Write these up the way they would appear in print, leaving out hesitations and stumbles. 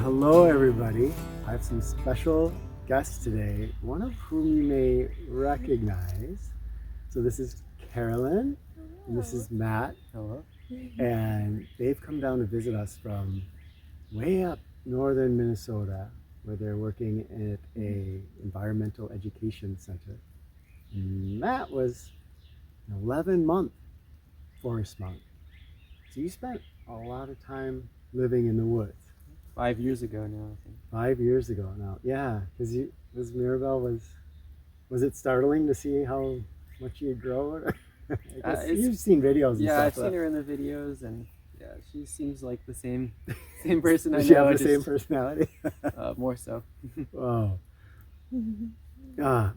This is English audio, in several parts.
Hello everybody. I have some special guests today, one of whom you may recognize. So this is Carolyn, and this is Matt. Hello. And they've come down to visit us from way up northern Minnesota, where they're working at a environmental education center. And Matt was an 11-month forest monk. So you spent a lot of time living in the woods. 5 years ago now, I think. 5 years ago now, yeah, because Mirabelle was it startling to see how much you grow? I guess you've seen videos and yeah, stuff. I've seen her in the videos, and yeah, she seems like the same person I know. Does she have the same personality? More so. Wow. So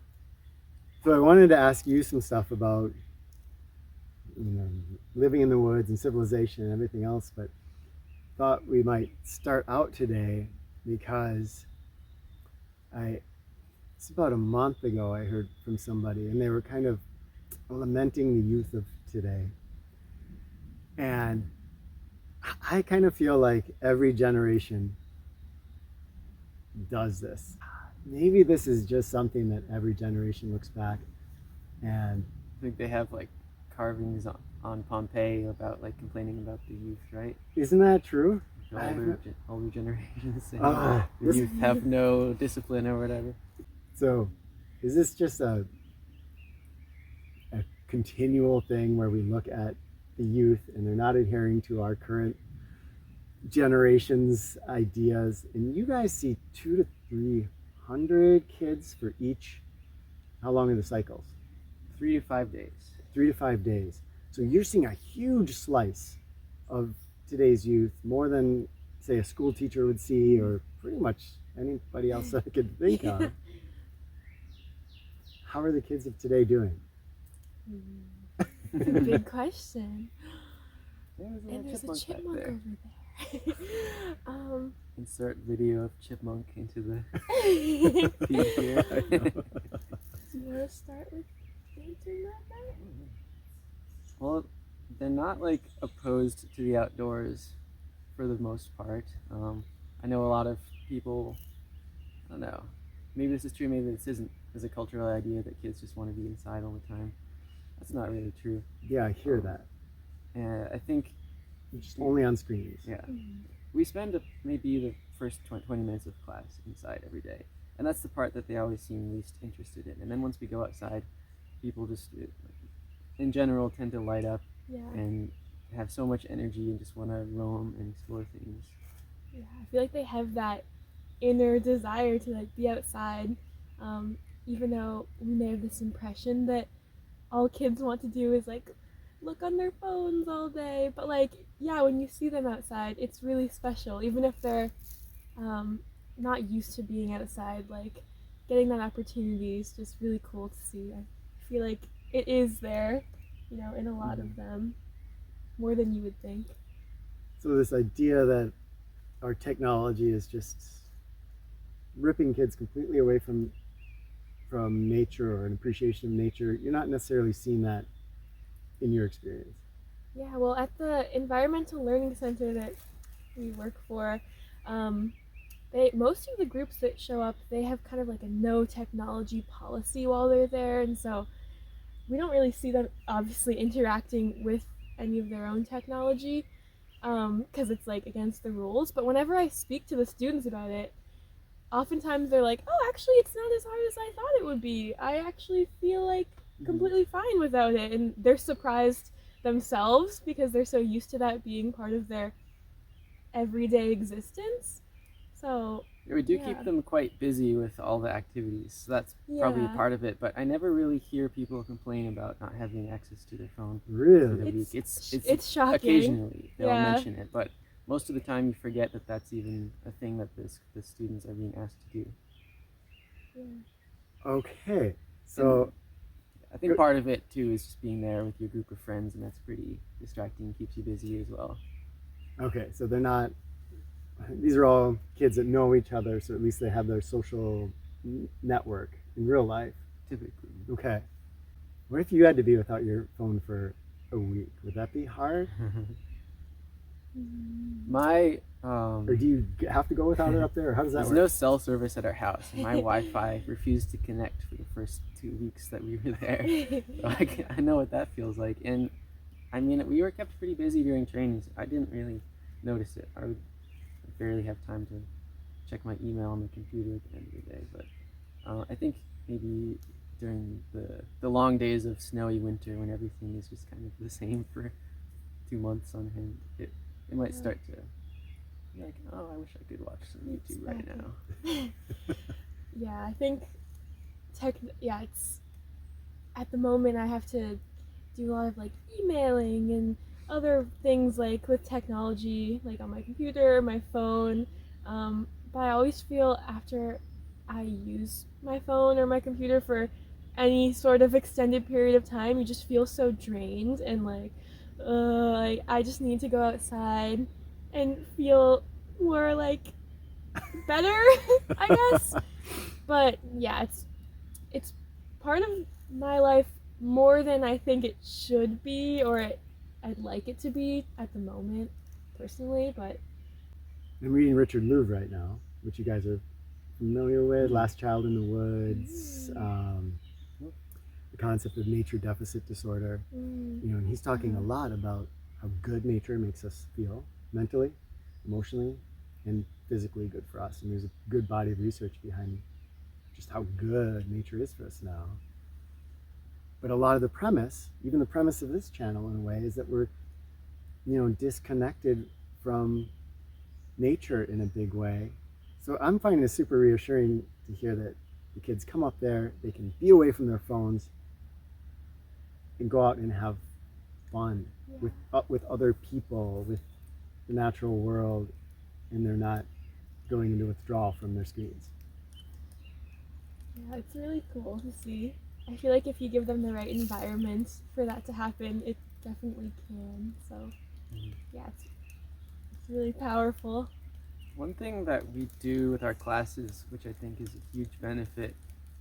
I wanted to ask you some stuff about living in the woods and civilization and everything else, but thought we might start out today because it's about a month ago I heard from somebody, and they were kind of lamenting the youth of today. And I kind of feel like every generation does this. Maybe this is just something that every generation looks back and I think they have like carvings on Pompeii about like complaining about the youth, right? Isn't that true? Older generations saying the youth have no discipline or whatever. So is this just a continual thing where we look at the youth and they're not adhering to our current generation's ideas, and you guys see 200 to 300 kids for each? How long are the cycles? 3 to 5 days. 3 to 5 days. So you're seeing a huge slice of today's youth, more than say a school teacher would see, or pretty much anybody else that I could think of. How are the kids of today doing? That's a big question. There's a chipmunk over there. Insert video of chipmunk into the feed here. Do you want to start with answering that? Well, they're not like opposed to the outdoors for the most part. I know a lot of people, I don't know, maybe this is true, maybe this isn't. There's a cultural idea that kids just want to be inside all the time. That's not really true. Yeah, I hear that. And I think just only on screens. Yeah. We spend maybe the first 20 minutes of class inside every day. And that's the part that they always seem least interested in. And then once we go outside, people just, in general, tend to light up and have so much energy and just want to roam and explore things. Yeah, I feel like they have that inner desire to like be outside, even though we may have this impression that all kids want to do is like look on their phones all day. But like, yeah, when you see them outside, it's really special. Even if they're not used to being outside, like getting that opportunity is just really cool to see. I feel like it is there, in a lot of them, more than you would think. So this idea that our technology is just ripping kids completely away from nature or an appreciation of nature, you're not necessarily seeing that in your experience. Yeah, well, at the Environmental Learning Center that we work for, most of the groups that show up, they have kind of like a no technology policy while they're there, and so we don't really see them obviously interacting with any of their own technology because it's like against the rules. But whenever I speak to the students about it, oftentimes they're like, oh, actually it's not as hard as I thought it would be. I actually feel like completely fine without it. And they're surprised themselves because they're so used to that being part of their everyday existence. So we do keep them quite busy with all the activities, so that's probably part of it. But I never really hear people complain about not having access to their phone. Really? It's shocking. Occasionally they'll mention it, but most of the time you forget that that's even a thing that the students are being asked to do. Yeah. Okay, so and I think part of it too is just being there with your group of friends, and that's pretty distracting, keeps you busy as well. Okay, so these are all kids that know each other, so at least they have their social network in real life. Typically. Okay. What if you had to be without your phone for a week? Would that be hard? My Or do you have to go without it up there, or how does that there's work? no cell service at our house, and my Wi-Fi refused to connect for the first 2 weeks that we were there. So I know what that feels like, and I mean, we were kept pretty busy during trainings. I didn't really notice it. I would barely have time to check my email on the computer at the end of the day. But I think maybe during the long days of snowy winter, when everything is just kind of the same for 2 months on hand, it might start to be like, oh, I wish I could watch some YouTube right now. Yeah, I think it's at the moment I have to do a lot of like emailing and other things like with technology, like on my computer, my phone. But I always feel after I use my phone or my computer for any sort of extended period of time, you just feel so drained and like I just need to go outside and feel more like better, I guess. But yeah, it's part of my life more than I think it should be or I'd like it to be at the moment, personally. But I'm reading Richard Louv right now, which you guys are familiar with. Last Child in the Woods, the concept of nature deficit disorder. And he's talking a lot about how good nature makes us feel mentally, emotionally, and physically good for us. And there's a good body of research behind just how good nature is for us now. But a lot of the premise, even the premise of this channel in a way, is that we're, disconnected from nature in a big way. So I'm finding it super reassuring to hear that the kids come up there, they can be away from their phones and go out and have fun with other people, with the natural world, and they're not going into withdrawal from their screens. Yeah, it's really cool to see. I feel like if you give them the right environment for that to happen, it definitely can. So yeah, it's really powerful. One thing that we do with our classes, which I think is a huge benefit,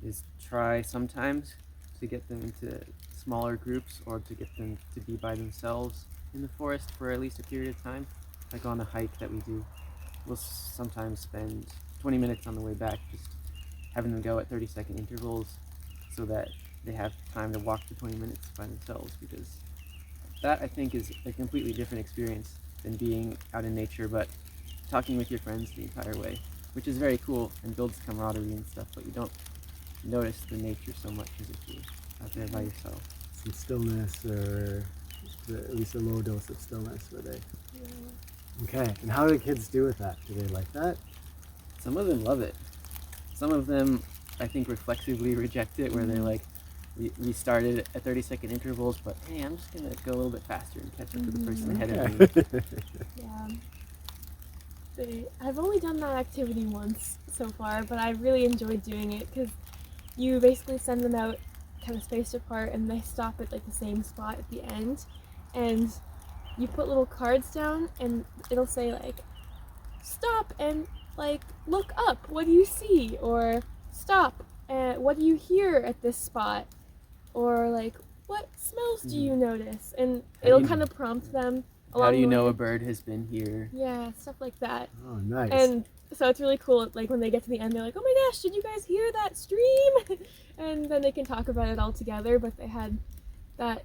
is try sometimes to get them into smaller groups or to get them to be by themselves in the forest for at least a period of time. Like on a hike that we do, we'll sometimes spend 20 minutes on the way back just having them go at 30-second intervals so that they have time to walk for 20 minutes by themselves, because that, I think, is a completely different experience than being out in nature but talking with your friends the entire way, which is very cool and builds camaraderie and stuff, but you don't notice the nature so much as if you're out there by yourself. Some stillness, or at least a low dose of stillness where they... Yeah. Okay, and how do the kids do with that? Do they like that? Some of them love it. Some of them, I think, reflexively reject it, where they're like, we started at 30-second intervals, but hey, I'm just going to go a little bit faster and catch up to the person ahead of me. Yeah. I've only done that activity once so far, but I really enjoyed doing it because you basically send them out kind of spaced apart and they stop at like the same spot at the end, and you put little cards down and it'll say like, stop and like look up, what do you see? Or stop, what do you hear at this spot? Or like, what smells do you notice? And it'll kind of prompt them. How do you know a bird has been here? Yeah, stuff like that. Oh, nice. And so it's really cool, like when they get to the end, they're like, oh my gosh, did you guys hear that stream? And then they can talk about it all together, but they had that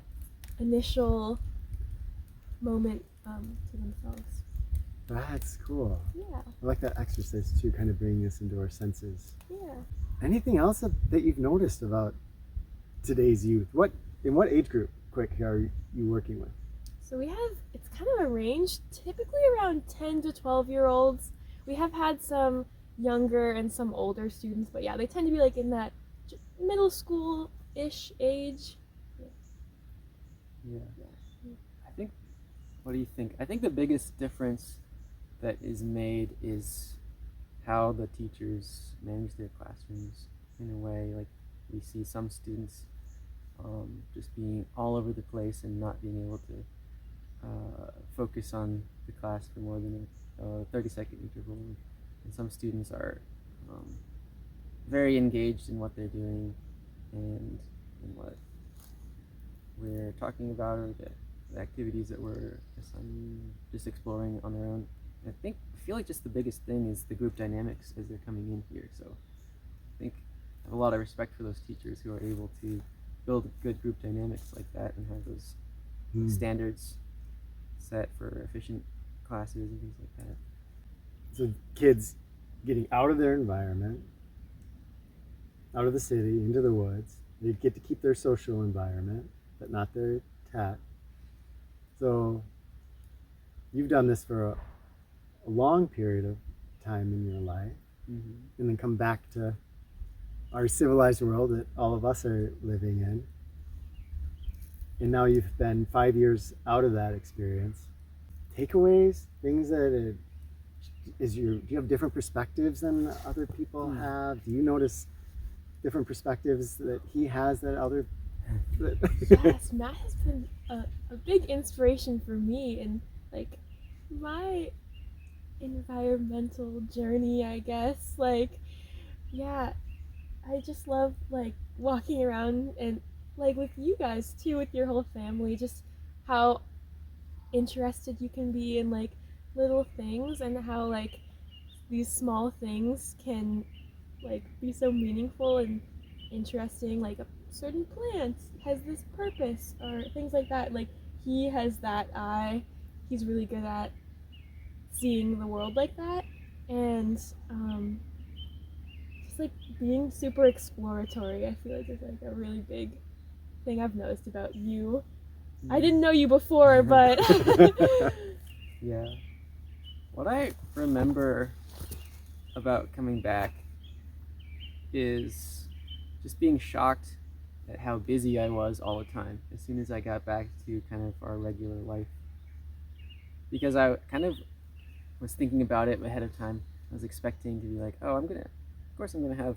initial moment to themselves. That's cool. Yeah. I like that exercise too, kind of bringing us into our senses. Yeah. Anything else that you've noticed about today's youth? In what age group, quick, are you working with? So it's kind of a range, typically around 10 to 12-year-olds. We have had some younger and some older students, but yeah, they tend to be like in that middle school-ish age. Yeah. What do you think? I think the biggest difference that is made is how the teachers manage their classrooms in a way. Like, we see some students just being all over the place and not being able to focus on the class for more than a 30-second interval. And some students are very engaged in what they're doing and in what we're talking about, or the activities that we're just exploring on their own. I feel like just the biggest thing is the group dynamics as they're coming in here. So I think I have a lot of respect for those teachers who are able to build good group dynamics like that and have those standards set for efficient classes and things like that. So kids getting out of their environment, out of the city, into the woods. They get to keep their social environment, but not their tech. So you've done this for a long period of time in your life, and then come back to our civilized world that all of us are living in. And now you've been 5 years out of that experience. Takeaways, things that do you have different perspectives than other people have? Do you notice different perspectives that he has that other? Yes, Matt has been a big inspiration for me in like my environmental journey, I guess. Like, yeah, I just love like walking around and like with you guys too, with your whole family, just how interested you can be in like little things and how like these small things can like be so meaningful and interesting. Like a certain plant has this purpose or things like that. Like he has that eye. He's really good at seeing the world like that, and just like being super exploratory. I feel like is like a really big thing I've noticed about you. I didn't know you before, but yeah. What I remember about coming back is just being shocked at how busy I was all the time as soon as I got back to kind of our regular life. Because I kind of was thinking about it ahead of time. I was expecting to be like, oh, of course I'm gonna have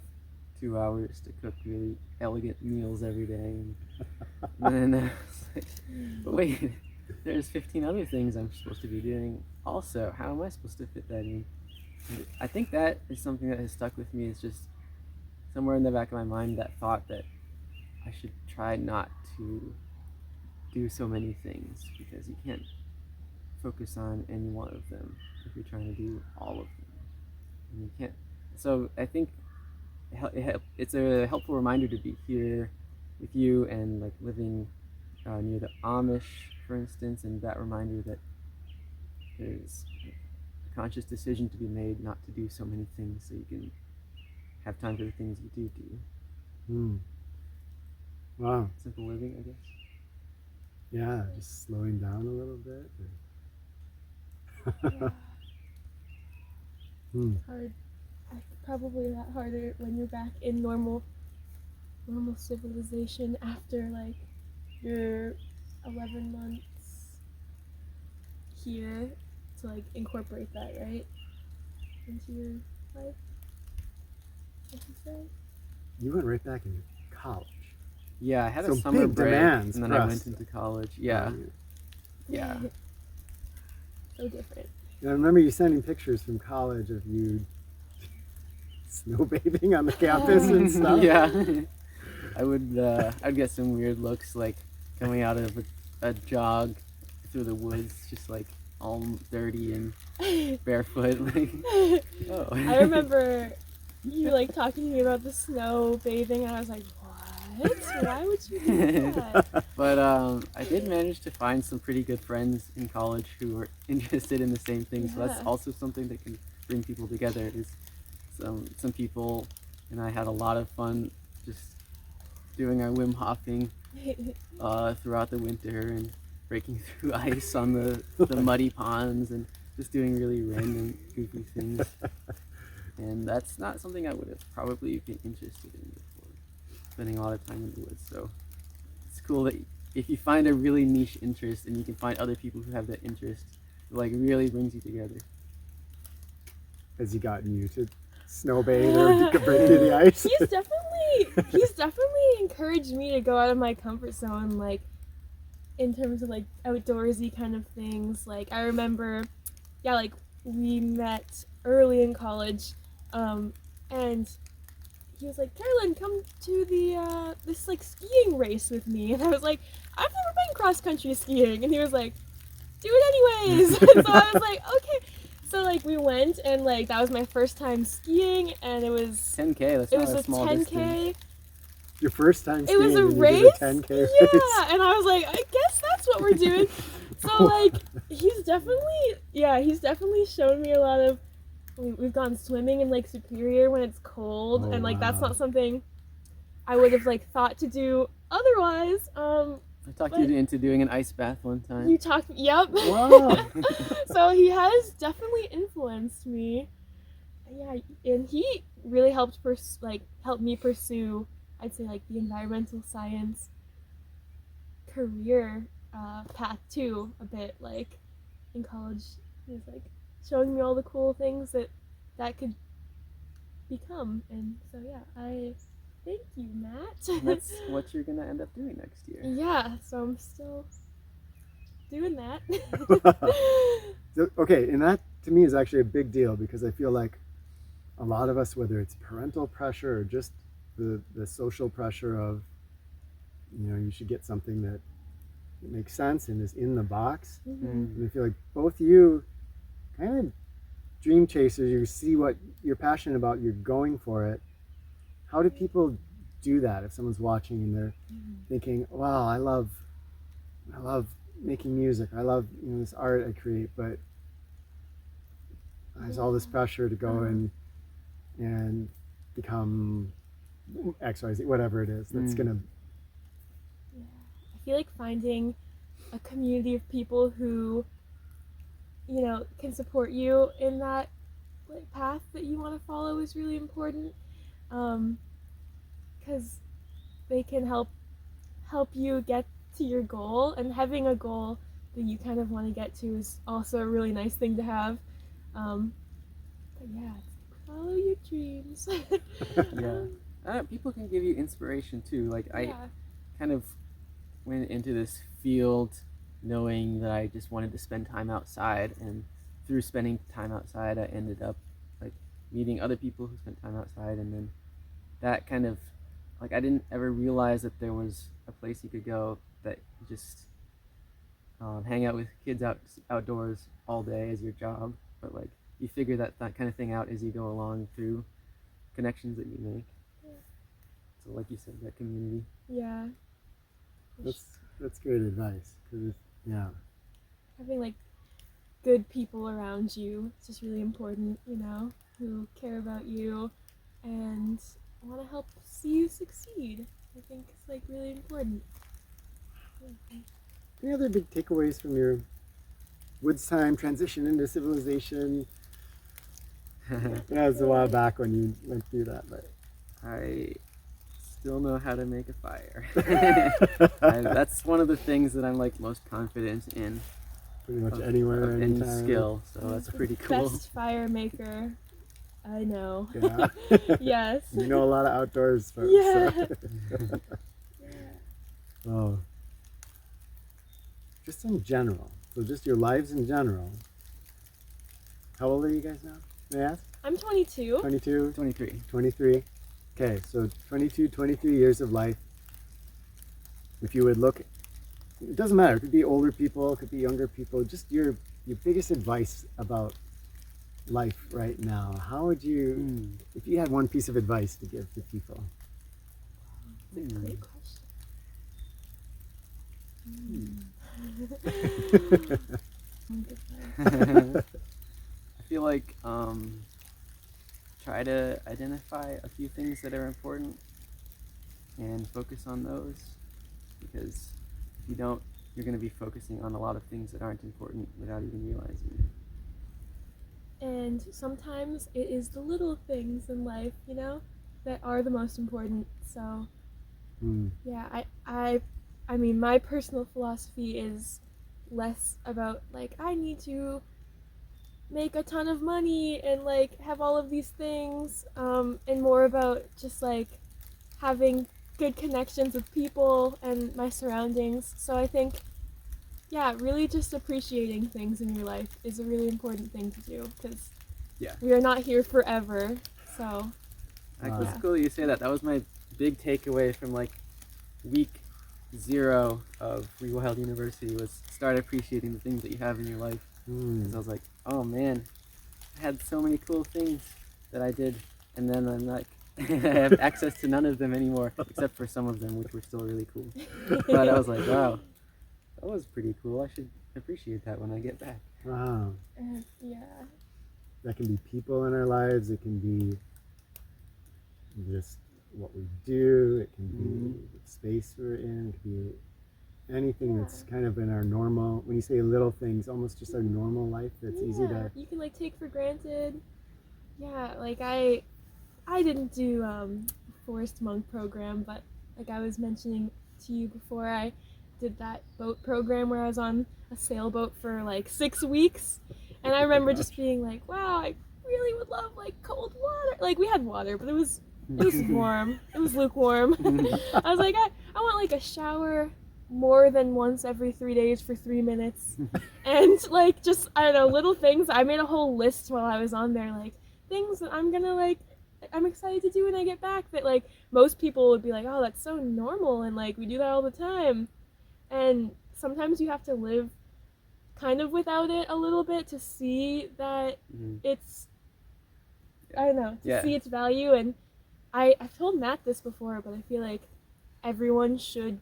2 hours to cook really elegant meals every day. And then I was like, but wait, there's 15 other things I'm supposed to be doing also. How am I supposed to fit that in? And I think that is something that has stuck with me. Is just somewhere in the back of my mind that thought that I should try not to do so many things because you can't focus on any one of them if you're trying to do all of them. And you can't. So I think it's a helpful reminder to be here with you and like living near the Amish, for instance, and that reminder that there's a conscious decision to be made not to do so many things so you can have time for the things you do. Wow. Simple living, I guess. Yeah, just slowing down a little bit. hard. Probably a lot harder when you're back in normal civilization after like your 11 months here to like incorporate that, right, into your life. What you say? You went right back into college. Yeah, I had So a summer big break demands and then for I us. went into college. Yeah. Yeah. So different. I remember you sending pictures from college of you snowbathing on the campus and stuff. Yeah. I'd get some weird looks like coming out of a jog through the woods, just like all dirty and barefoot. Like, oh. I remember you like talking to me about the snow bathing, and I was like, what? Why would you do that? But I did manage to find some pretty good friends in college who were interested in the same thing. So that's Yeah. also something that can bring people together. Is some people and I had a lot of fun just doing our Wim Hofing throughout the winter and breaking through ice on the muddy ponds and just doing really random goofy things. And that's not something I would have probably been interested in before, spending a lot of time in the woods. So it's cool that if you find a really niche interest and you can find other people who have that interest, it like really brings you together. Has he gotten you to snowbathe or you could break through the ice? He's definitely encouraged me to go out of my comfort zone, like in terms of like outdoorsy kind of things. Like I remember, yeah, like we met early in college, and he was like, Carolyn, come to the this like skiing race with me, and I was like, I've never been cross country skiing, and he was like, do it anyways. So I was like, okay. So like we went, and like that was my first time skiing, and it was 10K. That's it not was a a small 10K. distance. Your first time It skiing, was a and you race. did a 10K race. Yeah, and I was like, I guess that's what we're doing. So like he's definitely shown me a lot of. We've gone swimming in Lake Superior when it's cold, Oh, and like that's wow. not something I would have like thought to do otherwise. I talked you into doing an ice bath one time. You talked, yep. Wow. So he has definitely influenced me. Yeah, and he really helped help me pursue, I'd say, like the environmental science career path too, a bit. Like in college, he was like showing me all the cool things that could become, and so yeah, I thank you, Matt. And that's what you're gonna end up doing next year. Yeah, so I'm still doing that. So, okay, and that to me is actually a big deal, because I feel like a lot of us, whether it's parental pressure or just the social pressure of, you should get something that makes sense and is in the box. And I feel like both you kind of dream chasers, you see what you're passionate about, you're going for it. How do people do that if someone's watching and they're thinking, wow, I love making music, I love this art I create, but there's all this pressure to go and become XYZ, whatever it is that's gonna. Yeah. I feel like finding a community of people who, can support you in that like path that you want to follow is really important, because they can help you get to your goal, and having a goal that you kind of want to get to is also a really nice thing to have. But yeah, follow your dreams. Yeah. People can give you inspiration too. Like I Yeah. kind of went into this field knowing that I just wanted to spend time outside, and through spending time outside I ended up like meeting other people who spent time outside, and then that kind of like I didn't ever realize that there was a place you could go that you just hang out with kids outdoors all day as your job, but like you figure that kind of thing out as you go along through connections that you make. So like you said, that community. Yeah. That's great advice, because Having like good people around you is just really important, who care about you and want to help see you succeed. I think it's like really important. Yeah. Any other big takeaways from your woods time transition into civilization? Yeah, it was a while back when you went through that, but I still know how to make a fire. That's one of the things that I'm like most confident in. pretty much anywhere, Any anytime. skill, so that's pretty cool. Best fire maker I know. Yeah. Yes. You know a lot of outdoors folks. Yeah. So. Oh. Just in general. So just your lives in general. How old are you guys now? May I ask? I'm 22. 22? 23. 23. Okay, so 22, 23 years of life. If you would look, it doesn't matter. It could be older people, it could be younger people. Just your biggest advice about life right now. How would you, if you had one piece of advice to give to people? Great question. I feel like try to identify a few things that are important and focus on those, because if you don't, you're going to be focusing on a lot of things that aren't important without even realizing it. And sometimes it is the little things in life, that are the most important. So yeah, I mean, my personal philosophy is less about like I need to make a ton of money and like have all of these things, and more about just like having good connections with people and my surroundings. So I think, yeah, really just appreciating things in your life is a really important thing to do, because we are not here forever. So It's cool that you say that. That was my big takeaway from like week zero of ReWild University was start appreciating the things that you have in your life. Because I was like, oh man, I had so many cool things that I did, and then I'm like, I have access to none of them anymore, except for some of them, which were still really cool. But I was like, wow, that was pretty cool. I should appreciate that when I get back. Wow. Yeah. That can be people in our lives. It can be just what we do. It can be the space we're in. It can be anything that's kind of in our normal. When you say little things, almost just our normal life. That's easy to. You can like take for granted. Yeah, like I didn't do forest monk program, but like I was mentioning to you before, I did that boat program where I was on a sailboat for like 6 weeks, and I remember just being like, wow, I really would love like cold water. Like we had water, but it was warm. It was lukewarm. I was like, I want like a shower more than once every 3 days for 3 minutes, and like just I don't know, little things. I made a whole list while I was on there, like things that I'm excited to do when I get back, that like most people would be like, oh, that's so normal, and like we do that all the time. And sometimes you have to live kind of without it a little bit to see that it's, I don't know, to see its value. And I've told Matt this before, but I feel like everyone should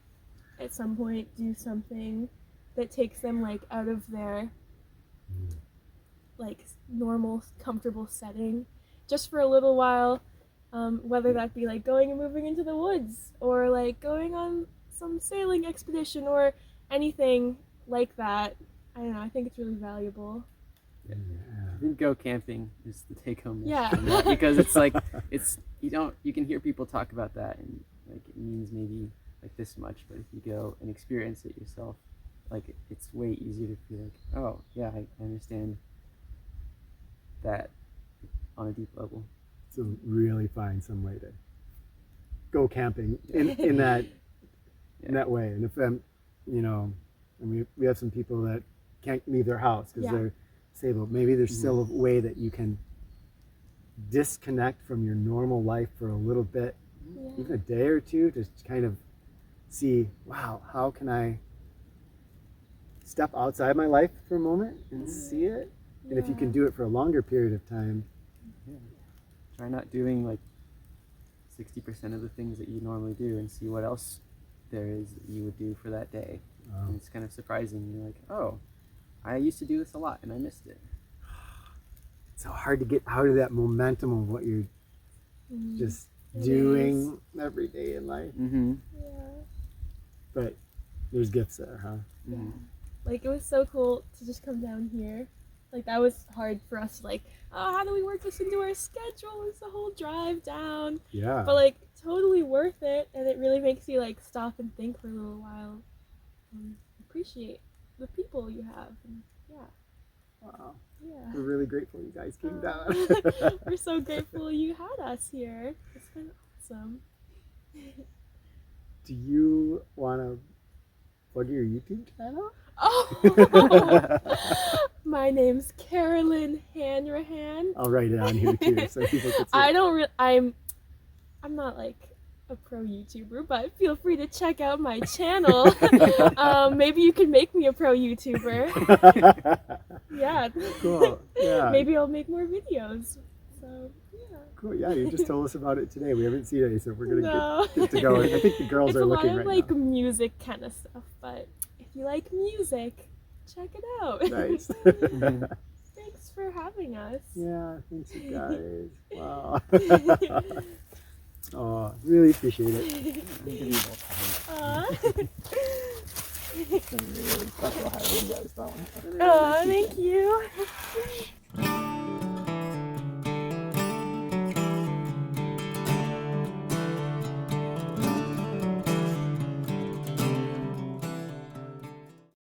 at some point do something that takes them like out of their like normal, comfortable setting just for a little while, whether that be like going and moving into the woods or like going on some sailing expedition or anything like that. I don't know, I think it's really valuable. Yeah. I think go camping is the take home Yeah. from that, because it's like you can hear people talk about that and like it means maybe like this much, but if you go and experience it yourself, like it's way easier to feel like, oh yeah, I understand that on a deep level. So really find some way to go camping in that in that way. And if we have some people that can't leave their house because they're disabled. Maybe there's still a way that you can disconnect from your normal life for a little bit, even a day or two, to kind of see, wow, how can I step outside my life for a moment and see it? And if you can do it for a longer period of time, try not doing like 60% of the things that you normally do and see what else there is that you would do for that day. And it's kind of surprising. You're like, oh, I used to do this a lot and I missed it. It's so hard to get out of that momentum of what you're just doing every day in life. But there's gifts there, huh? Like it was so cool to just come down here. Like that was hard for us to like, oh, how do we work this into our schedule? It's the whole drive down. Yeah. But like totally worth it, and it really makes you like stop and think for a little while and appreciate the people you have. And, Wow. yeah. We're really grateful you guys came down. We're so grateful you had us here. It's been awesome. Do you want to plug your YouTube channel? Oh, my name's Carolyn Hanrahan. I'll write it on here too, so people can see. I'm not like a pro YouTuber, but feel free to check out my channel. Maybe you can make me a pro YouTuber. Yeah. Cool. Yeah. Maybe I'll make more videos. So yeah. Cool. Yeah, you just told us about it today. We haven't seen it, so we're gonna get to go. I think the girls it's are a looking lot of right like now. music kind of stuff, but if you like music, check it out. Nice. Thanks for having us. Yeah, thanks you guys. Wow. Oh, really appreciate it. Aw. It's been really special having you guys down. Aw, thank you.